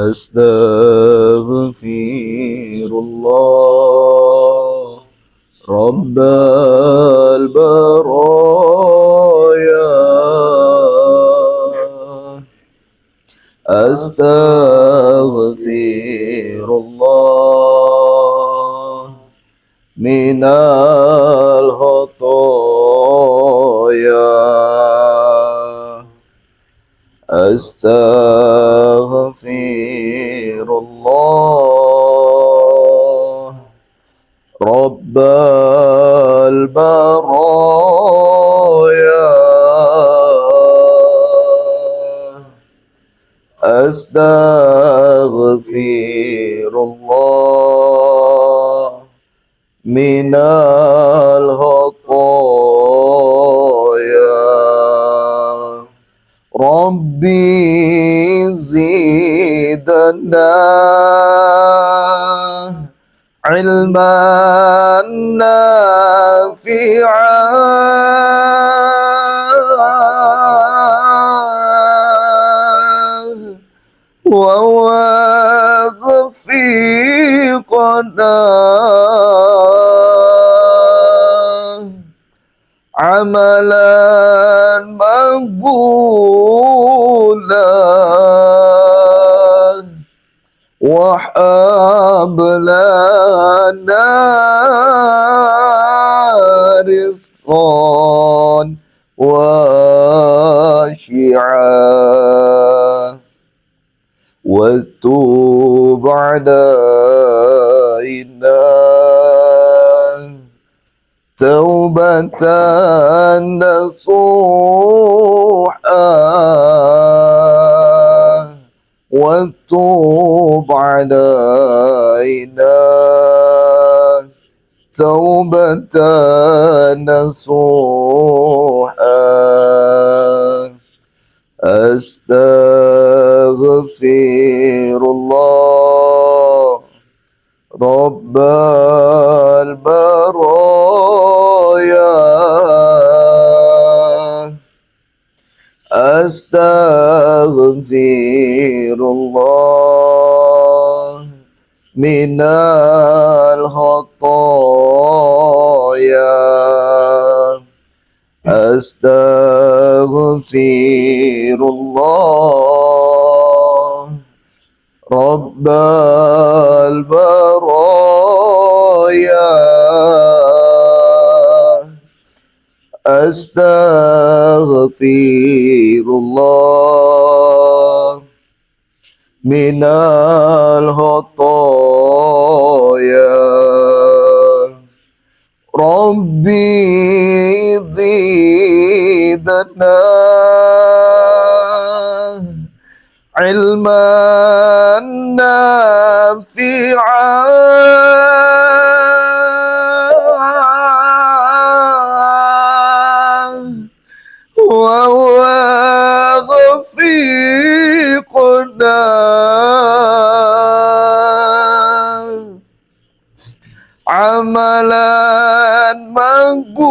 Astaghfirullah Rabbal baraya. Astaghfirullah minal khotoya. Astaghfirullah Rabbal baraya. Astaghfirullah minal khotoya. Rabbi zidna ilman nafi'an wa wafiqna amalan maqbulan wahab lana rizqan washi'a wa tub alaina taubatan nasuha wa tub alaina taubatan nasuha. Astaghfirullah Rabbal baraya. Astaghfirullah minal khotoya. Astaghfirullah Rabbal baraya. Astaghfirullah minal khotoya. Rabbi zidna ilman nafi'an wa wafiqna amalan maqbulan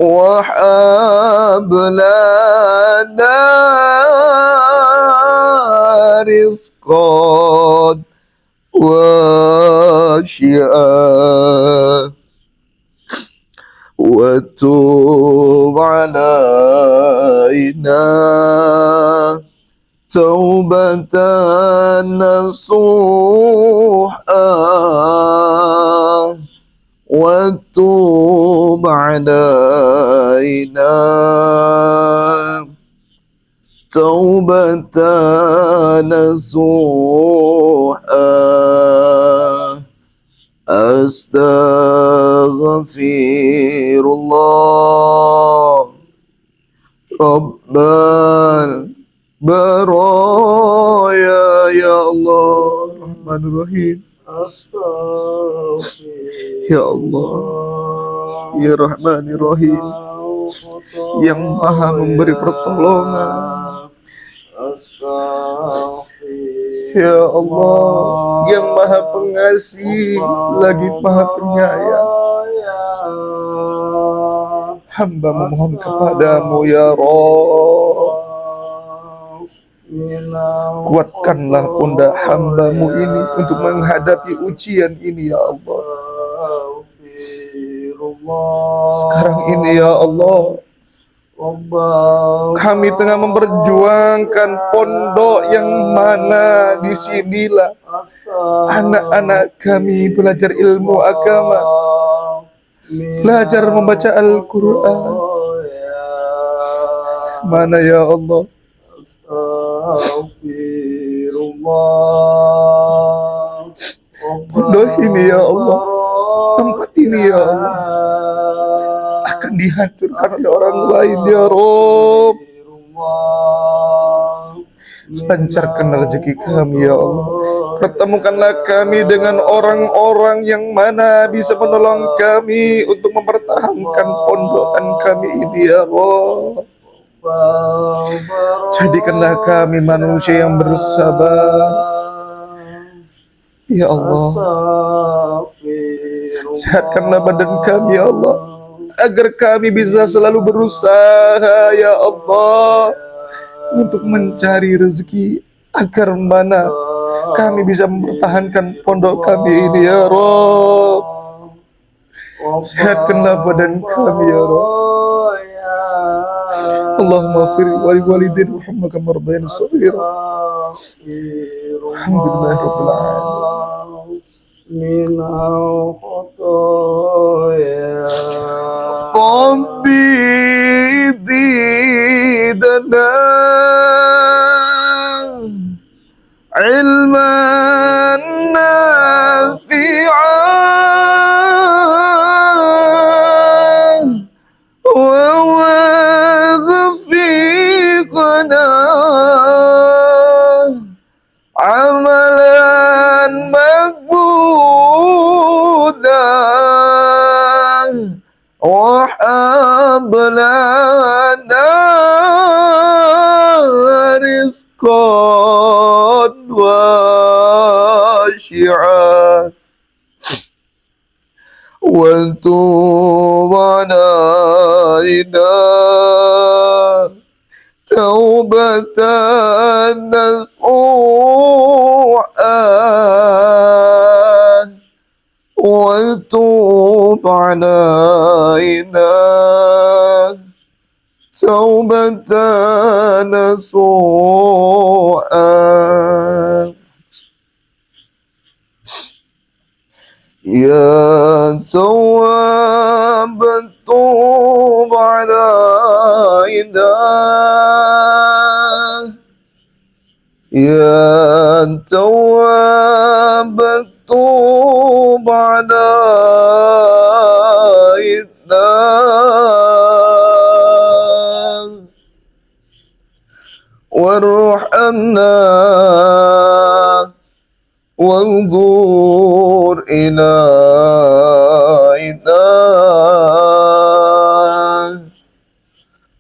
wahab lana rizqan washi'a wa tub alaina taubatan nasuha wa tub alaina taubatan nasuha. Astaghfirullah Rabbal baraya. Ya Allah Rahman Rahim. Ya Allah Ya Rahman Rahim, yang maha memberi pertolongan. Ya Allah yang maha pengasih lagi maha penyayang. Hamba memohon kepadamu ya Rabb, Kuatkanlah pundak hamba-Mu ini untuk menghadapi ujian ini, ya Allah. Sekarang ini, ya Allah, kami tengah memperjuangkan pondok yang mana disinilah anak-anak kami belajar ilmu agama, belajar membaca Al-Quran. Mana ya Allah? Pondok ini ya Allah, tempat ini ya Allah akan dihancurkan oleh orang lain ya Rob. Lancarkan rezeki kami ya Allah. Pertemukanlah kami dengan orang-orang yang mana bisa menolong kami untuk mempertahankan pondokan kami ini ya Allah. Jadikanlah kami manusia yang bersabar ya Allah. Sehatkanlah badan kami ya Allah, agar kami bisa selalu berusaha ya Allah untuk mencari rezeki, agar mana kami bisa mempertahankan pondok kami ini ya Rabb. Sehatkanlah badan kami ya Rabb. Allahumma firli wali walidin Muhammad kama rabbayani shaghira. Alhamdulillahirabbil alamin. Minal khotoya Rabbi zidna ilman nafi'an wa wafiqna amalan maqbulan wa hablana rizqan wasi'an wa tub alaina taubatan nasu'an wa tub alaina taubatan nasu'an. Ya Tawwab tub alaina, Ya Tawwab tub alaina, warhamna وانظر إلينا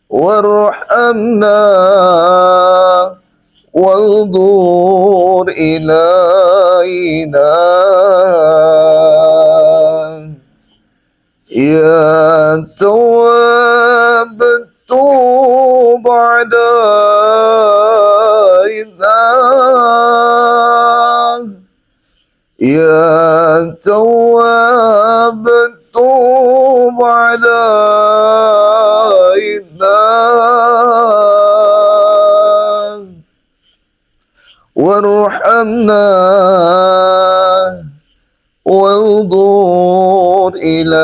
وارحمنا وانظر إلينا يا تواب توب علينا يا تواب توب علينا وارحمنا وانظر إلينا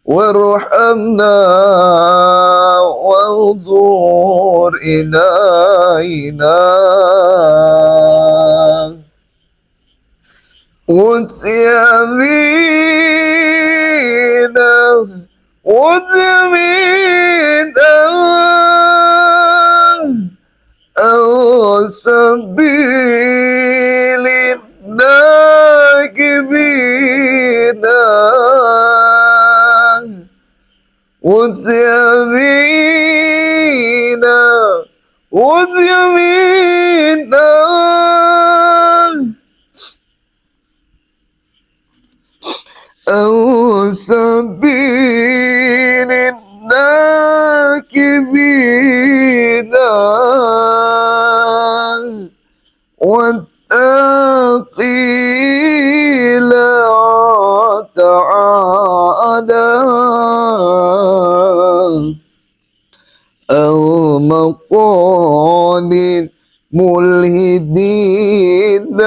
وارحمنا وانظر إلينا وتيمينا وتيمينا أو سبيل الناجبين وتيمينا وتيمينا أو سبيل الناجبين راكبينا واتقي لا تعالى أو مقال ملهدين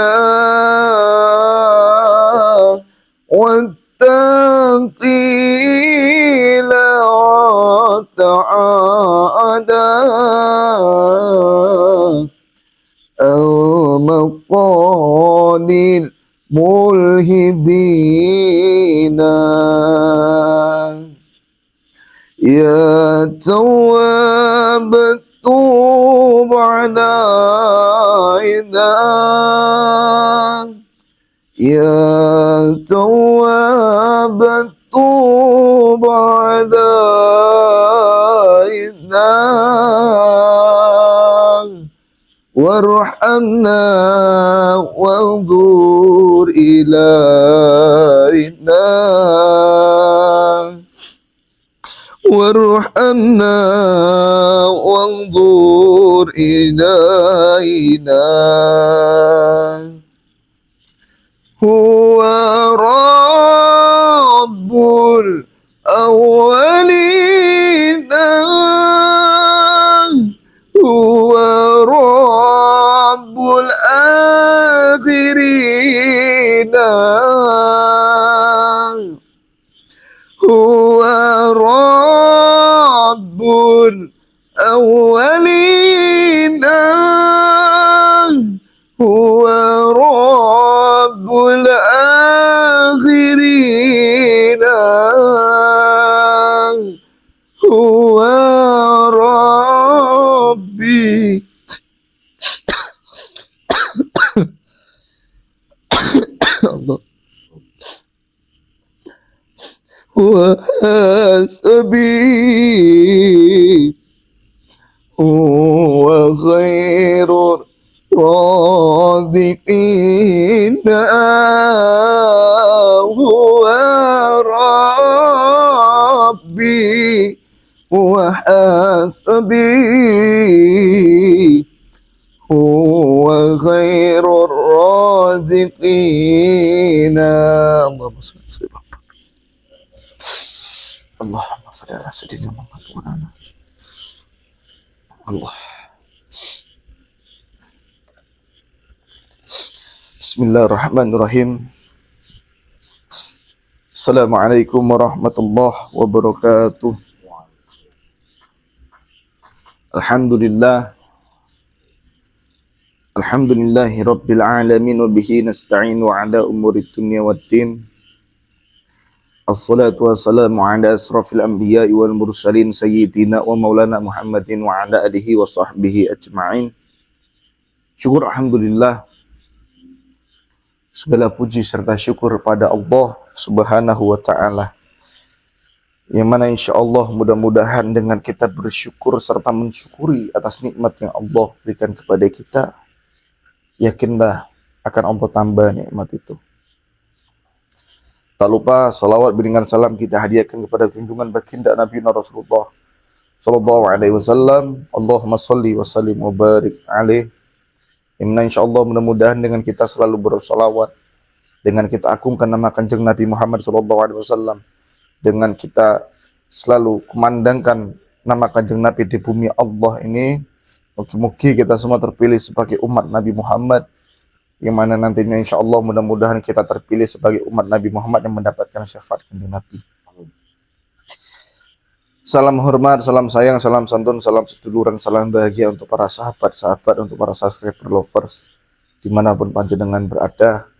واتقي لا تعالى أو مقال ملهدين يا تواب توب علينا يا تواب توب علينا وارحمنا وانظر إلينا وارحمنا وانظر إلينا هو رب الأولين هو رب الآخرين هو رب الأولين هو رب الآخرين هو ربي الله وحسبي هو خير الرازقين هو ربي وحسبي هو خير الرازقين اللهم صل على سيدنا محمد وعلى الله. Bismillahirrahmanirrahim. Assalamualaikum warahmatullahi wabarakatuh. Alhamdulillah. Alhamdulillahi rabbil alamin wa bihi nasta'in wa ala umuri dunya waddin. Assalatu wassalamu ala asrafil anbiya'i wal mursalin sayyidina wa maulana Muhammadin wa ala alihi wa sahbihi ajma'in. Syukur alhamdulillah, segala puji serta syukur pada Allah Subhanahu wa ta'ala, yang mana insyaallah mudah-mudahan dengan kita bersyukur serta mensyukuri atas nikmat yang Allah berikan kepada kita, yakinlah akan Allah tambah nikmat itu. Tak lupa salawat bimbingan salam kita hadiahkan kepada junjungan baginda Nabi Rasulullah sallallahu alaihi wasallam. Allahumma shalli wa sallim wa barik alaihi. Insyaallah mudah-mudahan dengan kita selalu bersalawat, dengan kita agungkan nama kanjeng Nabi Muhammad sallallahu alaihi wasallam, dengan kita selalu kumandangkan nama kanjeng Nabi di bumi Allah ini, mungkin kita semua terpilih sebagai umat Nabi Muhammad, yang mana nantinya insyaallah mudah-mudahan kita terpilih sebagai umat Nabi Muhammad yang mendapatkan syafaat kanjeng Nabi. Salam hormat, salam sayang, salam santun, salam seduluran, salam bahagia untuk para sahabat-sahabat, untuk para subscriber lovers dimanapun panjenengan berada,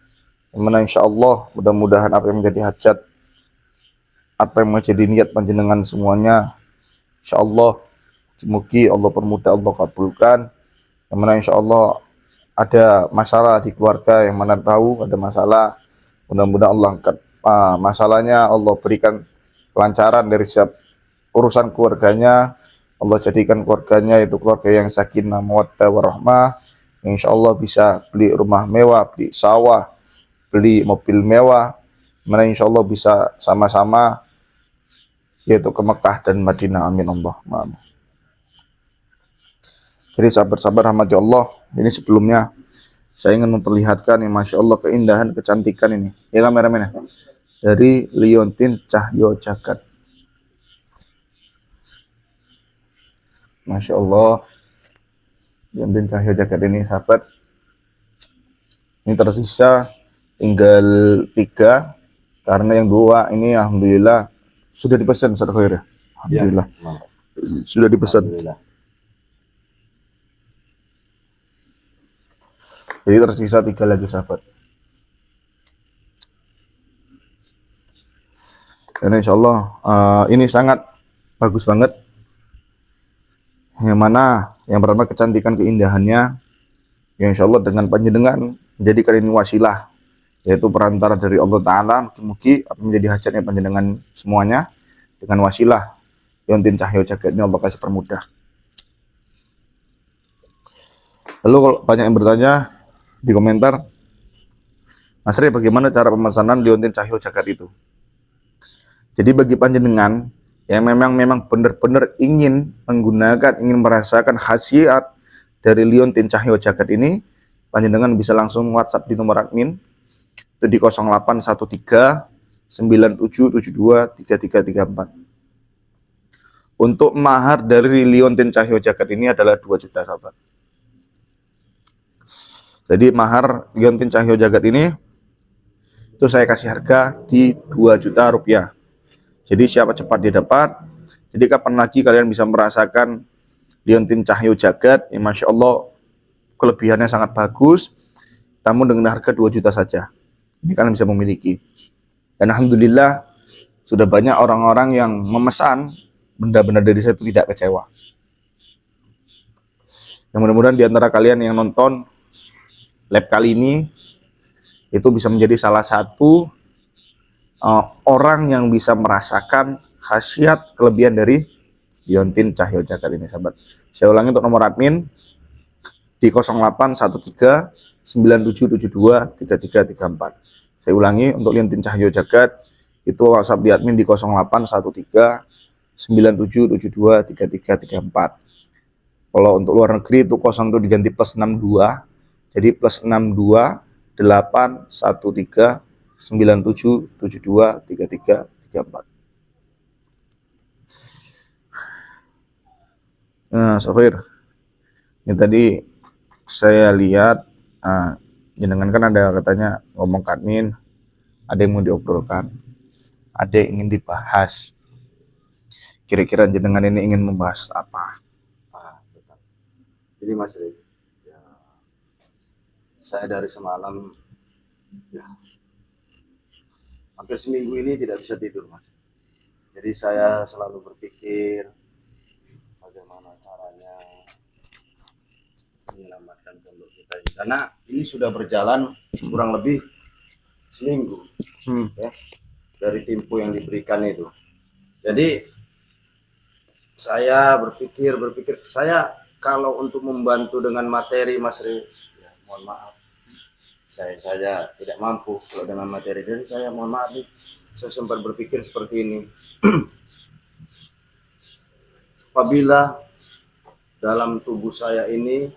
yang mana insyaallah mudah-mudahan apa yang menjadi hajat, apa yang menjadi niat panjenengan semuanya, insyaallah semoga Allah permudah, Allah kabulkan. Yang mana insyaallah ada masalah di keluarga, yang mana tahu ada masalah, mudah-mudahan Allah angkat masalahnya, Allah berikan kelancaran dari setiap urusan keluarganya, Allah jadikan keluarganya itu keluarga yang sakinah mawaddah warahmah, insyaallah bisa beli rumah mewah, beli sawah, beli mobil mewah, mana insyaallah bisa sama-sama yaitu ke Mekah dan Madinah, amin Allahumma amin. Jadi sahabat-sahabat rahmati Allah, ini sebelumnya saya ingin memperlihatkan yang Masya Allah keindahan, kecantikan ini. Ya kameramen ya? Dari Liontin Cahyo Jagat. Masya Allah, Liontin Cahyo Jagat ini sahabat. Ini tersisa tinggal 3, karena yang 2 ini alhamdulillah sudah dipesan Ustaz Khair ya. Alhamdulillah. Ya, sudah dipesan. Jadi tersisa 3 lagi sahabat. Dan insya Allah ini sangat bagus banget. Yang mana yang pertama kecantikan keindahannya, yang insya Allah dengan panjenengan menjadikan ini wasilah, yaitu perantara dari Allah Ta'ala. Mungkin apa menjadi hajatnya panjenengan semuanya dengan wasilah Liontin Cahyo Jagat ini Allah kasih permudah. Lalu kalau banyak yang bertanya di komentar, Mas Rey, bagaimana cara pemesanan Liontin Cahyo Jagat itu? Jadi bagi panjenengan yang memang benar-benar ingin menggunakan, ingin merasakan khasiat dari Liontin Cahyo Jagat ini, panjenengan bisa langsung WhatsApp di nomor admin itu di 0813 9772 3334. Untuk mahar dari Liontin Cahyo Jagat ini adalah 2 juta sahabat. Jadi mahar Liontin Cahyo Jagat ini itu saya kasih harga di 2 juta rupiah. Jadi siapa cepat dia dapat. Jadi kapan lagi kalian bisa merasakan Liontin Cahyo Jagat, ya Masya Allah kelebihannya sangat bagus, namun dengan harga 2 juta saja. Ini kalian bisa memiliki. Dan alhamdulillah sudah banyak orang-orang yang memesan benda-benda dari saya itu tidak kecewa. Yang mudah-mudahan di antara kalian yang nonton live kali ini itu bisa menjadi salah satu orang yang bisa merasakan khasiat kelebihan dari Liontin Cahyo Jagat ini sahabat. Saya ulangi untuk nomor admin di 0813 9772 3334. Saya ulangi untuk Liontin Cahyo Jagat itu WhatsApp di admin di 0813 9772 3334. Kalau untuk luar negeri itu 0 itu diganti plus 62. Jadi plus 62 813 9772 3334. Nah, Sofir, ini tadi saya lihat, jenengan kan ada katanya ngomong ke admin, ada yang mau diobrolkan, ada yang ingin dibahas. Kira-kira jenengan ini ingin membahas apa? Betul. Jadi Mas Rey, ya, saya dari semalam, ya, hampir seminggu ini tidak bisa tidur Mas. Jadi saya selalu berpikir bagaimana caranya menyelamatkan pondok kita ini, karena ini sudah berjalan kurang lebih seminggu ya, dari tempo yang diberikan itu. Jadi saya berpikir saya kalau untuk membantu dengan materi Mas Rey, ya, mohon maaf, saya saja tidak mampu kalau dengan materi. Jadi saya mohon maaf nih, saya sempat berpikir seperti ini. Apabila dalam tubuh saya ini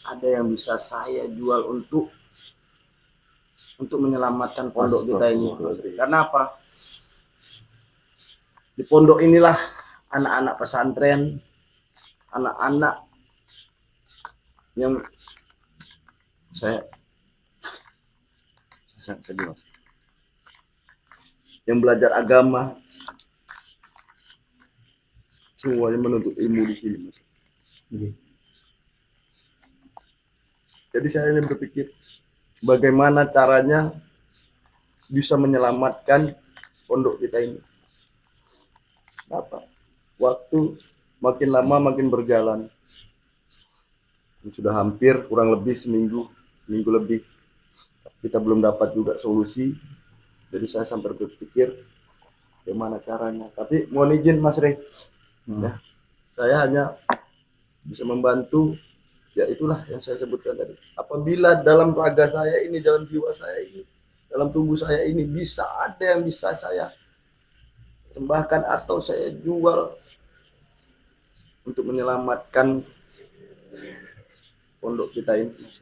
ada yang bisa saya jual untuk menyelamatkan pondok kita ini. Karena apa? Di pondok inilah anak-anak pesantren, anak-anak yang yang belajar agama, semuanya menuntut ilmu di sini, Mas. Jadi saya ingin berpikir bagaimana caranya bisa menyelamatkan pondok kita ini. Apa? Waktu makin lama makin berjalan. Ini sudah hampir kurang lebih seminggu lebih. Kita belum dapat juga solusi. Jadi saya sampai berpikir bagaimana caranya. Tapi mohon izin Mas Rey, ya, saya hanya bisa membantu. Ya itulah yang saya sebutkan tadi. Apabila dalam raga saya ini, dalam jiwa saya ini, dalam tubuh saya ini bisa ada yang bisa saya sembahkan atau saya jual untuk menyelamatkan pondok kita ini, Mas.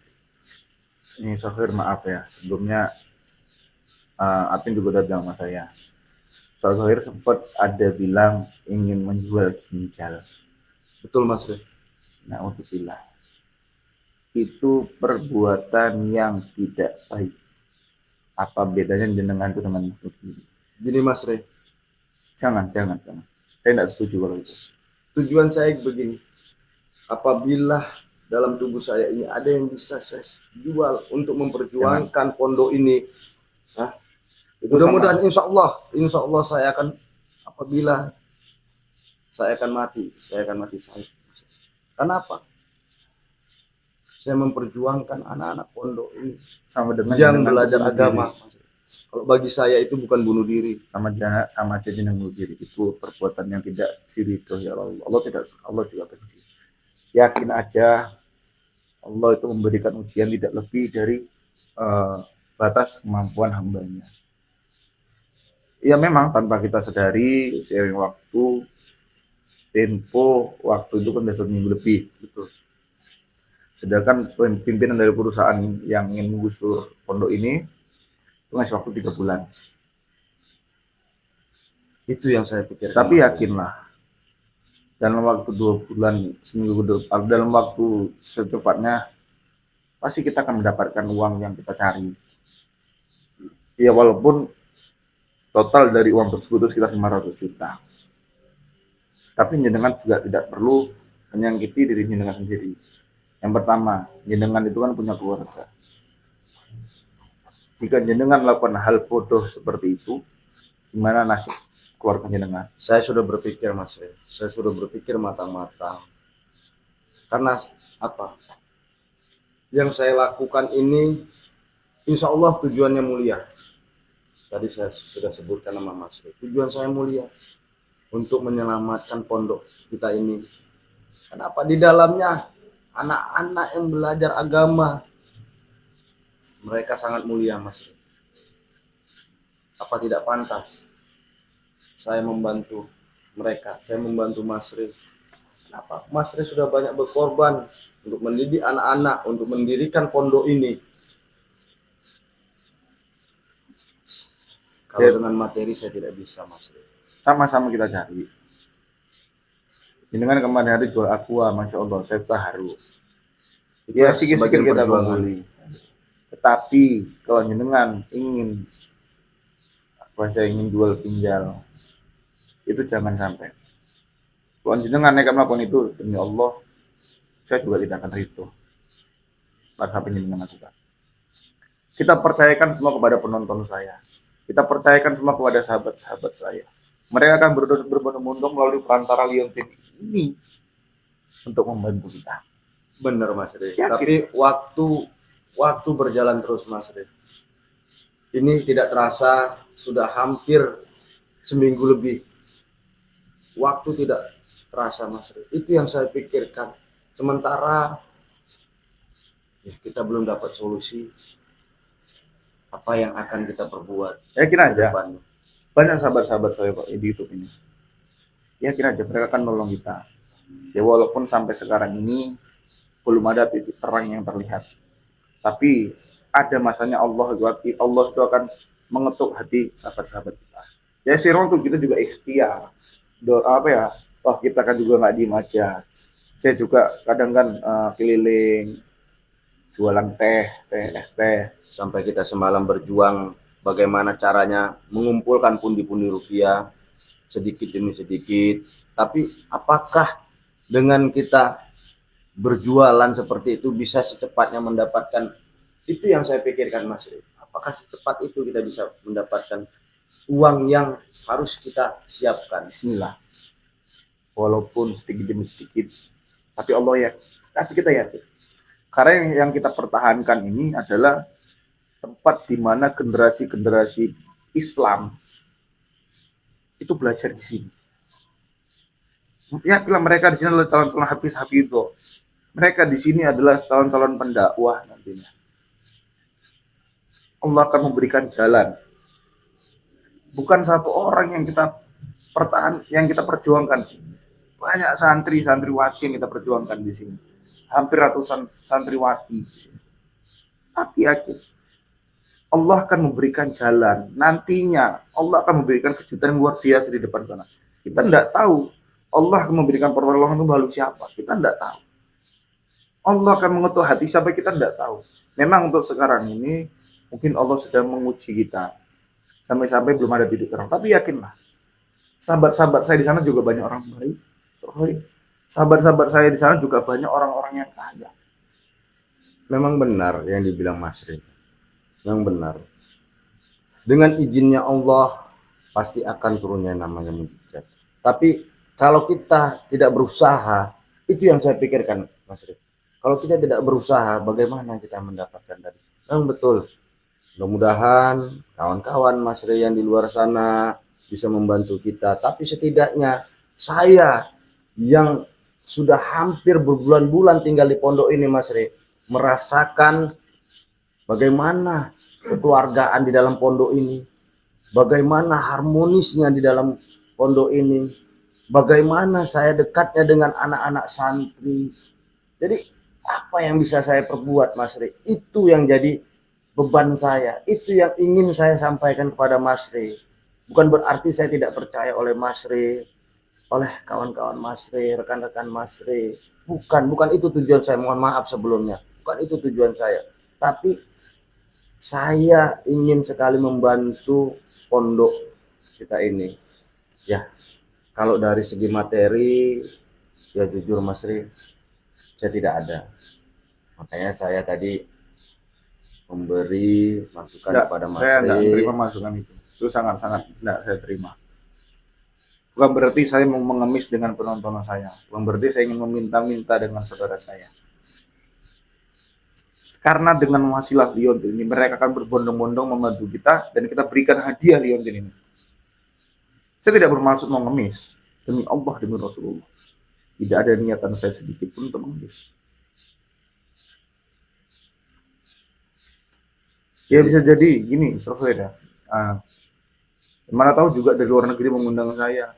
Ini Sofir, maaf ya, sebelumnya Apin juga udah bilang sama saya. Sofir sempat ada bilang ingin menjual ginjal. Betul, Mas Rey. Na'udzubillah. Itu perbuatan yang tidak baik. Apa bedanya jenengan itu dengan bunuh diri? Gini, Mas Rey, Jangan. Saya tidak setuju kalau itu. tujuan saya begini, apabila dalam tubuh saya ini ada yang bisa saya jual untuk memperjuangkan pondok ini, nah, Itu mudah-mudahan insya Allah saya akan, apabila saya akan mati saya. Kenapa? Saya memperjuangkan anak-anak pondok ini sama dengan yang jenengan belajar bunuh agama. diri. Kalau bagi saya itu bukan bunuh diri. Sama aja jenengan bunuh diri. Itu perbuatan yang tidak diridhoi Allah. Allah tidak suka, Allah juga benci. Yakin aja Allah itu memberikan ujian tidak lebih dari batas kemampuan hambanya. Ya memang tanpa kita sadari, seiring waktu, tempo waktu itu kan udah 1 minggu lebih. Betul. Sedangkan pimpinan dari perusahaan yang ingin menggusur pondok ini itu ngasih waktu 3 bulan. Itu yang saya pikirkan. Tapi yakinlah, dalam waktu 2 bulan, seminggu dalam waktu secepatnya pasti kita akan mendapatkan uang yang kita cari. Ya walaupun total dari uang tersebut itu sekitar 500 juta. Tapi jenengan juga tidak perlu menyakiti diri jenengan sendiri. Yang pertama, jenengan itu kan punya keluarga. Jika jenengan melakukan hal bodoh seperti itu, gimana nasib keluarga jenengan? Saya sudah berpikir, Mas Rey. Saya sudah berpikir matang-matang. Karena apa? Yang saya lakukan ini, insya Allah tujuannya mulia. Tadi saya sudah sebutkan nama Mas Rey. Tujuan saya mulia untuk menyelamatkan pondok kita ini. Kenapa? Di dalamnya anak-anak yang belajar agama, mereka sangat mulia, Mas Rey. Apa tidak pantas saya membantu mereka? Saya membantu Mas Rey. Kenapa? Mas Rey sudah banyak berkorban untuk mendidik anak-anak, untuk mendirikan pondok ini. Kalau dengan materi saya tidak bisa, Mas Rey. Sama-sama kita cari. Jenengan kemarin hari jual aqua, Masya Allah, saya terharu. Ya sikit-sikit kita membeli. Tetapi kalau jenengan ingin saya ingin jual ginjal, itu jangan sampai. Kalau jenengan nekat melakukan itu, demi Allah, saya juga tidak akan ridho atas apa yang jenengan lakukan. Kita percayakan semua kepada penonton saya. Kita percayakan semua kepada sahabat-sahabat saya. Mereka akan berbondong-bondong melalui perantara Liontin ini untuk membantu kita. Benar, Mas Rey. Yakin. Tapi waktu berjalan terus, Mas Rey. Ini tidak terasa sudah hampir seminggu lebih. Waktu tidak terasa, Mas Rey. Itu yang saya pikirkan. Sementara ya kita belum dapat solusi apa yang akan kita perbuat. Yakin aja. Depannya. Banyak sahabat-sahabat saya kok di YouTube ini. Yakin aja mereka akan nolong kita. Ya walaupun sampai sekarang ini belum ada titik terang yang terlihat. Tapi ada masanya Allah itu akan mengetuk hati sahabat-sahabat kita. Ya sirong tuh kita juga ikhtiar. Kita kan juga nggak diem aja. Saya juga kadang kan keliling jualan teh, es teh. Sampai kita semalam berjuang bagaimana caranya mengumpulkan pundi-pundi rupiah sedikit demi sedikit. Tapi apakah dengan kita berjualan seperti itu bisa secepatnya mendapatkan? Itu yang saya pikirkan, Mas. Apakah secepat itu kita bisa mendapatkan uang yang harus kita siapkan? Bismillah. Walaupun sedikit demi sedikit, tapi kita yakin. Karena yang kita pertahankan ini adalah tempat di mana generasi-generasi Islam itu belajar di sini. Ya, bila mereka di sini adalah calon-calon hafiz-hafidho. Mereka di sini adalah calon-calon pendakwah nantinya. Allah akan memberikan jalan. Bukan satu orang yang kita perjuangkan. Banyak santri-santriwati yang kita perjuangkan di sini. hampir ratusan santriwati. Tapi yakin Allah akan memberikan jalan. Nantinya Allah akan memberikan kejutan yang luar biasa di depan sana. Kita tidak tahu Allah akan memberikan pertolongan itu melalui siapa. Kita tidak tahu. Allah akan mengetuk hati siapa, kita tidak tahu. Memang untuk sekarang ini mungkin Allah sedang menguji kita. Sampai-sampai belum ada titik terang. Tapi yakinlah, sahabat-sahabat saya di sana juga banyak orang baik. Sahabat-sahabat saya di sana juga banyak orang-orang yang kaya. Memang benar yang dibilang Mas Ri. Memang benar. Dengan izinnya Allah pasti akan turunnya namanya mujizat. Tapi kalau kita tidak berusaha, itu yang saya pikirkan Mas Ri. Kalau kita tidak berusaha, bagaimana kita mendapatkan tadi? Memang betul. Mudah-mudahan kawan-kawan Mas Ri yang di luar sana bisa membantu kita. Tapi setidaknya saya yang sudah hampir berbulan-bulan tinggal di pondok ini Mas Ri, merasakan bagaimana kekeluargaan di dalam pondok ini, bagaimana harmonisnya di dalam pondok ini, bagaimana saya dekatnya dengan anak-anak santri. Jadi apa yang bisa saya perbuat Mas Ri? Itu yang jadi beban saya. Itu yang ingin saya sampaikan kepada Mas Ri. Bukan berarti saya tidak percaya oleh Mas Ri, oleh kawan-kawan Mas Ri, rekan-rekan Mas Ri. Bukan itu tujuan saya. Mohon maaf sebelumnya. Bukan itu tujuan saya. Tapi saya ingin sekali membantu pondok kita ini. Ya, kalau dari segi materi, ya jujur Mas Ri, saya tidak ada. Makanya saya tadi memberi masukan kepada Mas Saya tidak Ri. menerima masukan itu. Itu sangat-sangat tidak saya terima. Bukan berarti saya mau mengemis dengan penonton saya. Bukan berarti saya ingin meminta-minta dengan saudara saya. Karena dengan wasilah liontin ini, mereka akan berbondong-bondong membantu kita, dan kita berikan hadiah liontin ini. Saya tidak bermaksud mau ngemis. Demi Allah, demi Rasulullah. Tidak ada niatan saya sedikit pun untuk mengemis. Ya bisa jadi gini, Surveda. Mana tahu juga dari luar negeri mengundang saya.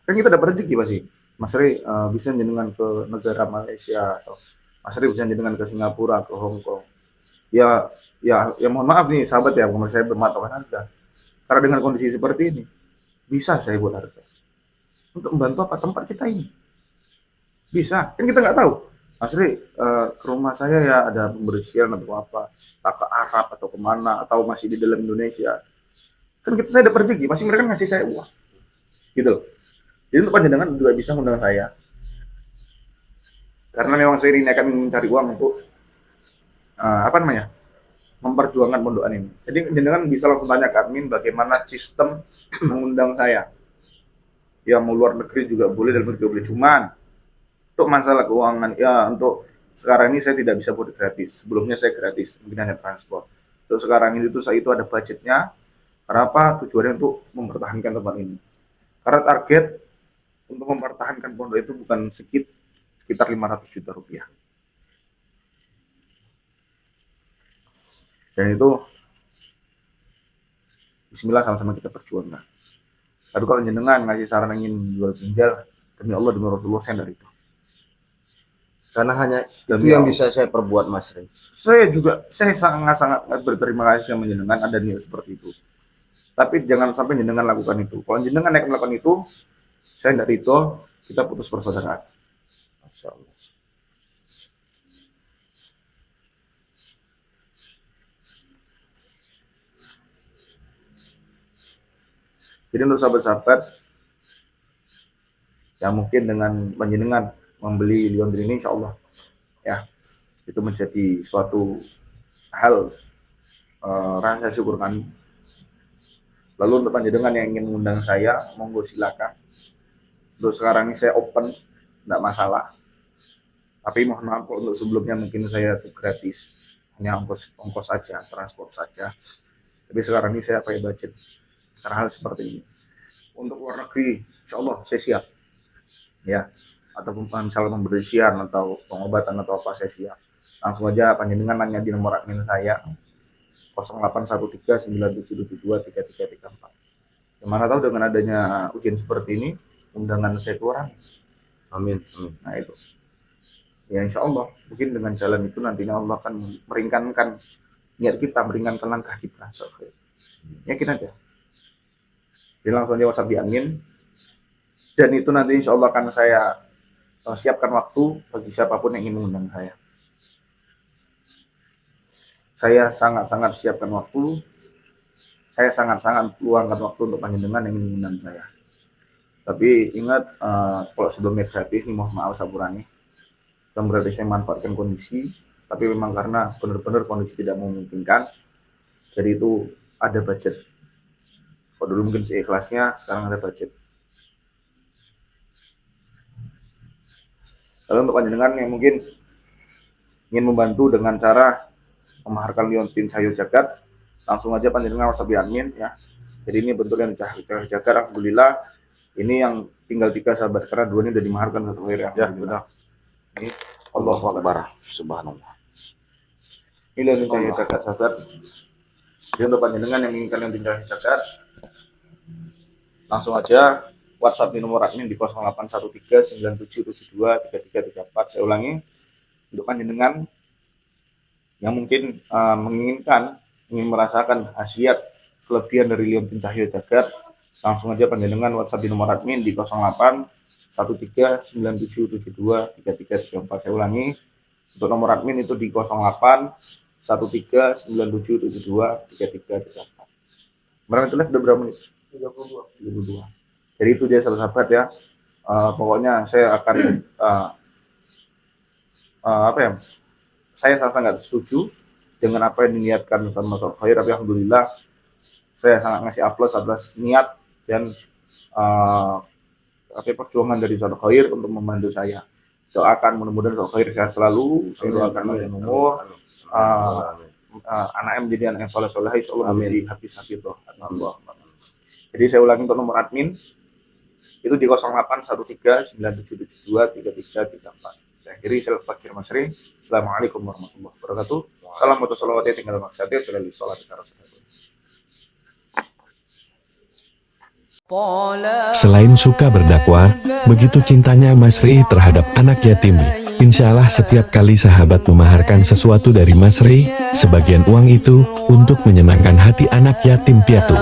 Kan kita dapat rezeki pasti. Mas Ri bisa jenengan ke negara Malaysia, atau Mas Ri bisa jenengan ke Singapura, ke Hong Kong. Ya mohon maaf nih sahabat ya, bukan saya bermatokan harga. Karena dengan kondisi seperti ini, bisa saya buat harga. Untuk membantu apa tempat kita ini. Bisa, kan kita nggak tahu. Mas Ri, ke rumah saya ya ada pembersihan atau apa, tak ke Arab atau kemana, atau masih di dalam Indonesia. Kan saya dapat rezeki, pasti mereka ngasih saya uang. Gitu loh. Jadi untuk panjenengan juga bisa mengundang saya. Karena memang saya ini akan mencari uang untuk memperjuangkan pondokan ini. Jadi panjenengan bisa langsung tanya ke admin bagaimana sistem mengundang saya. Ya mau luar negeri juga boleh, dalam negeri juga boleh. Cuman untuk masalah keuangan, ya untuk sekarang ini saya tidak bisa buat gratis. Sebelumnya saya gratis, mungkin hanya transport. Untuk sekarang ini saya itu ada budgetnya. Kenapa? Tujuannya untuk mempertahankan tempat ini. Karena target untuk mempertahankan pondok itu bukan sekitar 500 juta rupiah. Dan itu bismillah sama-sama kita perjuangkan. Tapi kalau jenengan ngasih saran ingin jual ginjal, demi Allah demi Rasulullah saya dari itu. Karena hanya itu yang bisa saya perbuat Mas Ri. Saya sangat berterima kasih sama jenengan ada niat seperti itu. Tapi jangan sampai jenengan lakukan itu. Kalau jenengan akan melakukan itu, saya tidak itu, kita putus persaudaraan. Masya Allah. Jadi untuk sahabat-sahabat yang mungkin dengan panjenengan membeli liontin ini, insya Allah ya itu menjadi suatu hal rasa syukur kami. Lalu untuk panjenengan yang ingin mengundang saya, monggo silakan. Untuk sekarang ini saya open, tidak masalah. Tapi mohon maaf kalau untuk sebelumnya mungkin saya itu gratis, hanya ongkos saja, transport saja. Tapi sekarang ini saya pakai budget karena hal seperti ini. Untuk luar negeri, insya Allah saya siap. Ya, atau misalnya pembersihan atau pengobatan atau apa saya siap. Langsung aja panjenengan nanya di nomor admin saya 081397723334. Gimana tahu dengan adanya ujian seperti ini undangan saya kurang. Amin. Nah itu. Ya insya Allah mungkin dengan jalan itu nantinya Allah akan meringankan niat kita, meringankan langkah kita. Yakin aja. Jadi langsung aja WhatsApp di admin. Dan itu nanti insya Allah akan saya siapkan waktu bagi siapapun yang ingin mengundang saya. Saya sangat-sangat siapkan waktu. Saya sangat-sangat luangkan waktu untuk panjenengan yang ingin mengundang saya. Tapi ingat, kalau sebelumnya gratis nih, mohon maaf saburannya. Bukan berarti saya manfaatkan kondisi, tapi memang karena benar-benar kondisi tidak memungkinkan. Jadi itu ada budget. Kalau dulu mungkin seikhlasnya, sekarang ada budget. Lalu untuk panjenengan yang mungkin ingin membantu dengan cara memaharkan liontin Cahyo Jagat, langsung aja panjenengan WhatsApp di admin ya. Jadi ini bentuk yang Cahyo Jagat, alhamdulillah. Ini yang tinggal 3 sahabat, karena 2 ini udah dimaharkan satu akhir ya. Benar. Ini Allahu Akbar, subhanallah. Ini liontin Cahyo Jagat sahabat. Jadi untuk panjenengan yang menginginkan liontin Cahyo Jagat, langsung aja WhatsApp di nomor admin di 081397723334. Saya ulangi, untuk panjenengan yang mungkin ingin merasakan khasiat kelebihan dari liontin Cahyo Jagat, langsung aja panjenengan WhatsApp di nomor admin di 081397723334. Saya ulangi, untuk nomor admin itu di 081397723334. Berapa itu live udah berapa menit? 32. Jadi itu dia sahabat ya. Pokoknya saya akan saya sangat setuju dengan apa yang diniatkan sama Sodok Khair, tapi alhamdulillah saya sangat ngasih aplaus niat dan perjuangan dari Sodok Khair untuk membantu saya. Doakan mudah-mudahan Sodok Khair sehat selalu. Saya doakan panjang umur, anaknya menjadi anak yang soleh-soleh, insyaallah menjadi hafiz-hafidhah. Jadi saya ulangi untuk nomor admin itu di 081397723334. Saya akhiri, saya Fakir Masri. Assalamualaikum warahmatullahi wabarakatuh. Salam wa salawatnya tinggal maksatnya jalali sholat Selain suka berdakwah, begitu cintanya Mas Ri terhadap anak yatim. Insya Allah setiap kali sahabat memaharkan sesuatu dari Mas Ri, sebagian uang itu untuk menyenangkan hati anak yatim piatu.